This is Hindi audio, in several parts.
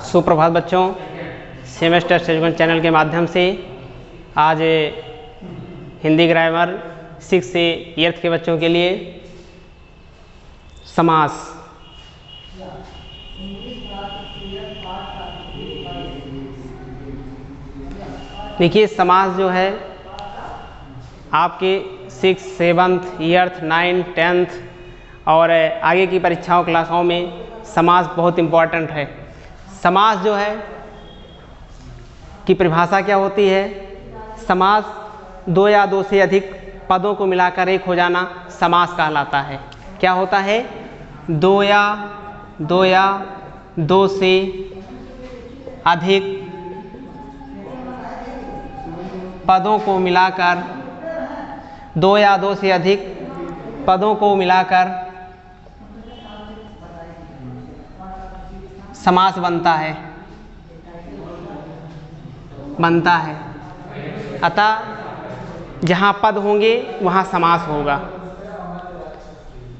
सुप्रभात बच्चों, सेमेस्टर सेजगन चैनल के माध्यम से आज हिंदी ग्रामर 6 से 8th के बच्चों के लिए समास। देखिए, समास जो है आपके 6, 7th, 8th, 9th, 10th और आगे की परीक्षाओं क्लासों में समास बहुत इम्पॉर्टेंट है। समास जो है की परिभाषा क्या होती है? समास 2 या 2 से अधिक पदों को मिलाकर एक हो जाना समास कहलाता है। क्या होता है? 2 या 2 से अधिक पदों को मिलाकर 2 या 2 से अधिक पदों को मिलाकर समास बनता है। अतः जहाँ पद होंगे वहाँ समास होगा।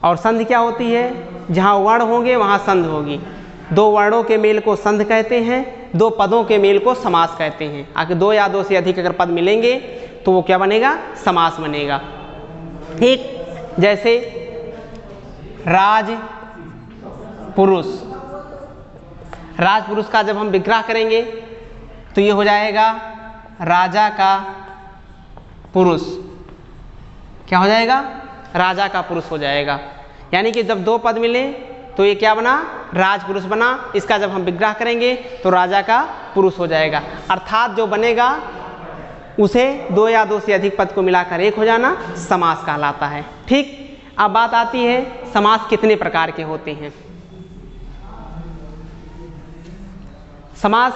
और संधि क्या होती है? जहाँ वर्ण होंगे वहाँ संधि होगी। 2 वर्णों के मेल को संधि कहते हैं, 2 पदों के मेल को समास कहते हैं। आखिर 2 या 2 से अधिक अगर पद मिलेंगे तो वो क्या बनेगा? समास बनेगा। ठीक जैसे राज पुरुष का जब हम विग्रह करेंगे तो ये हो जाएगा राजा का पुरुष। क्या हो जाएगा? राजा का पुरुष हो जाएगा। यानी कि जब 2 पद मिले तो ये क्या बना? राजपुरुष बना। इसका जब हम विग्रह करेंगे तो राजा का पुरुष हो जाएगा। अर्थात जो बनेगा उसे 2 या 2 से अधिक पद को मिलाकर एक हो जाना समास कहलाता है। ठीक, अब बात आती है समास कितने प्रकार के होते हैं। समास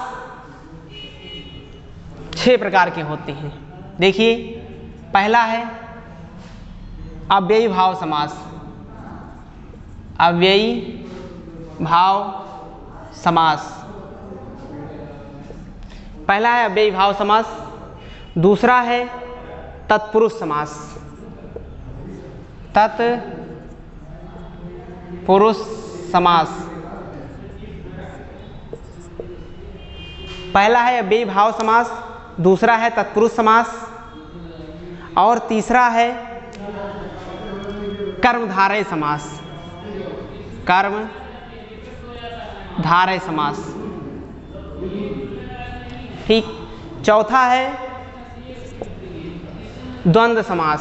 6 प्रकार के होते हैं। देखिए, पहला है अव्ययी भाव समास। अव्ययी भाव समास पहला है अव्ययी भाव समास। दूसरा है तत्पुरुष समास। तत्पुरुष समास पहला है अव्ययी भाव समास, दूसरा है तत्पुरुष समास और तीसरा है कर्मधारय समास। कर्मधारय समास। ठीक, चौथा है द्वंद्व समास।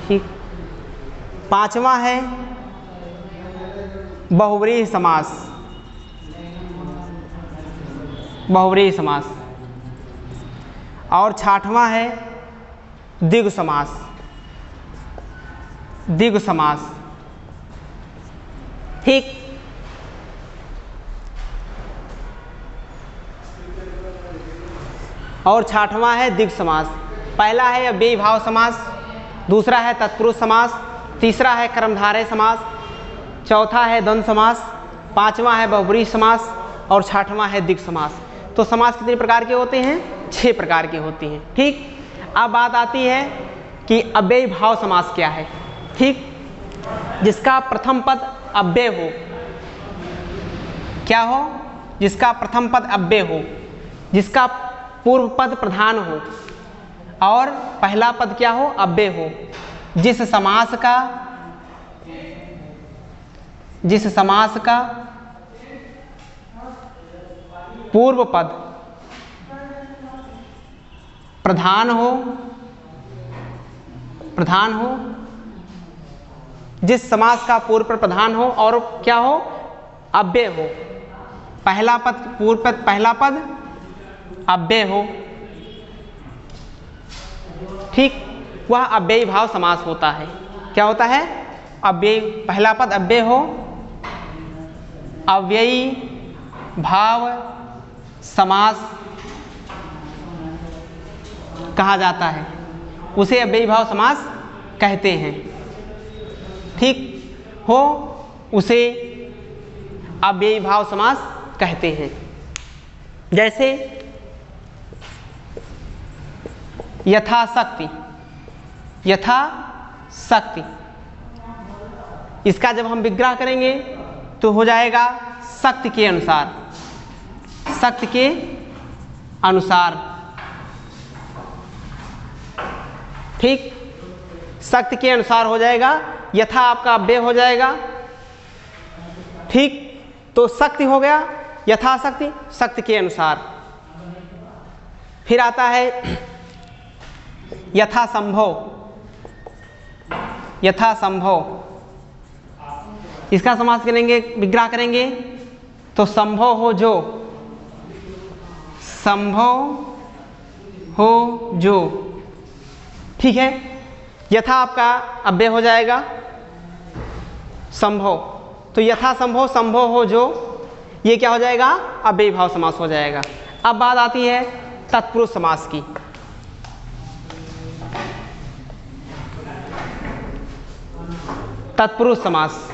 ठीक, पांचवा है बहुव्रीहि समास और छठवां है द्विगु समास। ठीक, और छठवां है द्विगु समास। पहला है अव्ययी भाव समास, दूसरा है तत्पुरुष समास, तीसरा है कर्मधारय समास, चौथा है द्वंद्व समास, पांचवा है बहुव्रीहि समास और छठवां है द्विगु समास। तो समास कितने प्रकार के होते हैं? 6 प्रकार के होते हैं। ठीक, अब बात आती है कि अव्ययी भाव समास क्या है। ठीक, जिसका प्रथम पद अव्यय हो। क्या हो? जिसका प्रथम पद अव्यय हो, जिसका पूर्व पद प्रधान हो और पहला पद क्या हो? अव्यय हो। जिस समास का पूर्व पद प्रधान हो, जिस समास का पूर्व पद प्रधान हो और क्या हो? अव्यय हो। पहला पद पूर्व पद, पहला पद अव्यय हो। ठीक, वह अव्ययी भाव समास होता है। क्या होता है? अव्ययी, पहला पद अव्यय हो, अव्ययी भाव समास कहा जाता है। उसे अव्ययी भाव समास कहते हैं। ठीक हो, उसे अव्ययी भाव समास कहते हैं। जैसे यथाशक्ति इसका जब हम विग्रह करेंगे तो हो जाएगा शक्ति के अनुसार, शक्ति के अनुसार। ठीक, शक्ति के अनुसार हो जाएगा, यथा आपका अव्यय हो जाएगा। ठीक, तो शक्ति हो गया, यथाशक्ति, शक्ति के अनुसार। फिर आता है यथासंभव, यथासंभव। इसका समास करेंगे, विग्रह करेंगे तो संभव हो जो, संभव हो जो। ठीक है, यथा आपका अव्यय हो जाएगा संभव, तो यथा संभव, संभव हो जो, ये क्या हो जाएगा, अव्ययी भाव समास हो जाएगा। अब बात आती है तत्पुरुष समास की। तत्पुरुष समास,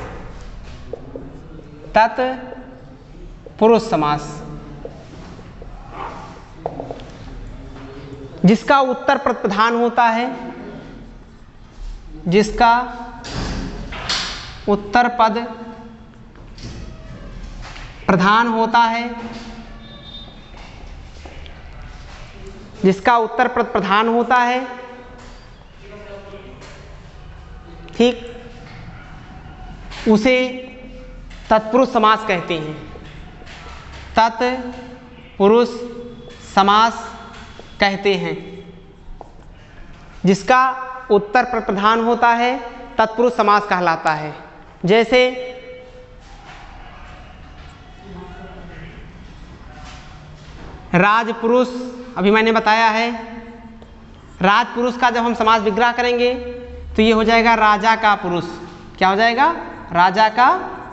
तत्पुरुष समास, जिसका उत्तर पद प्रधान होता है, जिसका उत्तर पद प्रधान होता है, जिसका उत्तर पद प्रधान होता है। ठीक, उसे तत्पुरुष समास कहते हैं, तत्पुरुष समास कहते हैं। जिसका उत्तर पद प्रधान होता है तत्पुरुष समास कहलाता है। जैसे राजपुरुष, अभी मैंने बताया है, राजपुरुष का जब हम समास विग्रह करेंगे तो ये हो जाएगा राजा का पुरुष। क्या हो जाएगा, राजा का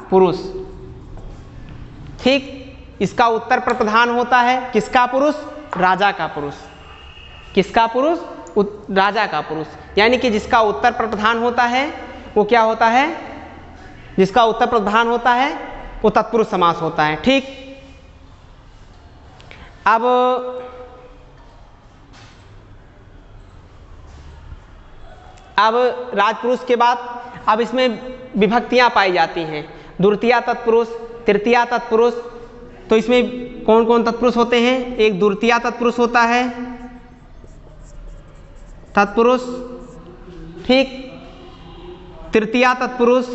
पुरुष। ठीक, इसका उत्तर पर प्रधान होता है किसका पुरुष, राजा का पुरुष। किसका पुरुष, राजा का पुरुष। यानी कि जिसका उत्तर पर प्रधान होता है वो क्या होता है, जिसका उत्तर पर प्रधान होता है वो तत्पुरुष समास होता है। ठीक, अब राजपुरुष के बाद अब इसमें विभक्तियां पाई जाती हैं, द्वितीया तत्पुरुष, तृतीया तत्पुरुष। तो इसमें कौन कौन तत्पुरुष होते हैं, एक द्वितीया तत्पुरुष होता है, तत्पुरुष। ठीक, तृतीया तत्पुरुष,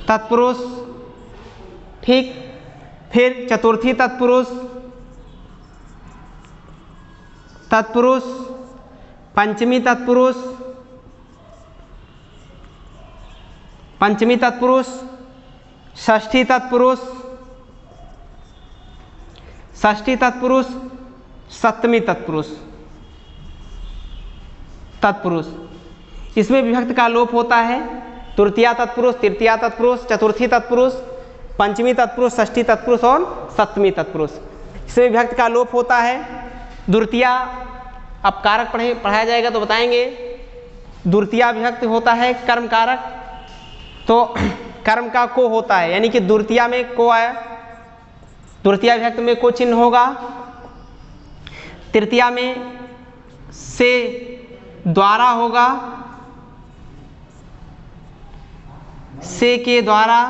तत्पुरुष। ठीक, फिर चतुर्थी तत्पुरुष, तत्पुरुष। पंचमी तत्पुरुष, पंचमी तत्पुरुष। षष्ठी तत्पुरुष, षष्ठी तत्पुरुष। सप्तमी तत्पुरुष, तत्पुरुष। इसमें विभक्ति का लोप होता है, तृतीया तत्पुरुष, तृतीया तत्पुरुष, चतुर्थी तत्पुरुष, पंचमी तत्पुरुष, षष्ठी तत्पुरुष और सप्तमी तत्पुरुष। इसमें विभक्ति का लोप होता है। द्वितीया, अब कारक पढ़ाया जाएगा तो बताएंगे। द्वितीया विभक्ति होता है कर्म कारक, तो कर्म का को होता है, यानी कि द्वितीया में को आया, द्वितीया विभक्ति में को चिन्ह होगा। तृतीया में से द्वारा होगा, से के द्वारा।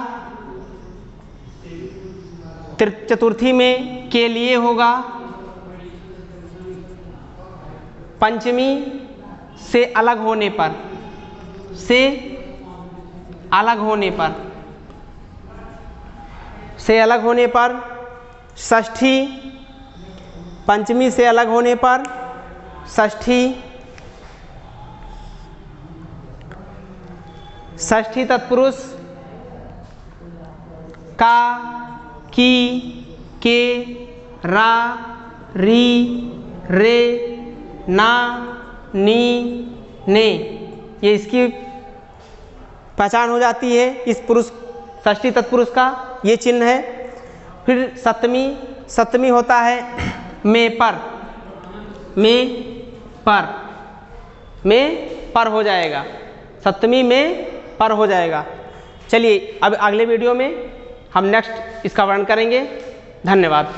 चतुर्थी में के लिए होगा। पंचमी से अलग होने पर, से अलग होने पर, से अलग होने पर। षष्ठी, पंचमी से अलग होने पर षष्ठी। षष्ठी तत्पुरुष का, की, के, रा, री, रे, ना, नी, ने, ये इसकी पहचान हो जाती है। इस पुरुष षष्ठी तत्पुरुष का ये चिन्ह है। फिर सप्तमी, सप्तमी होता है में पर, में पर, में पर हो जाएगा, सप्तमी में पर हो जाएगा। चलिए अब अगले वीडियो में हम नेक्स्ट इसका वर्णन करेंगे। धन्यवाद।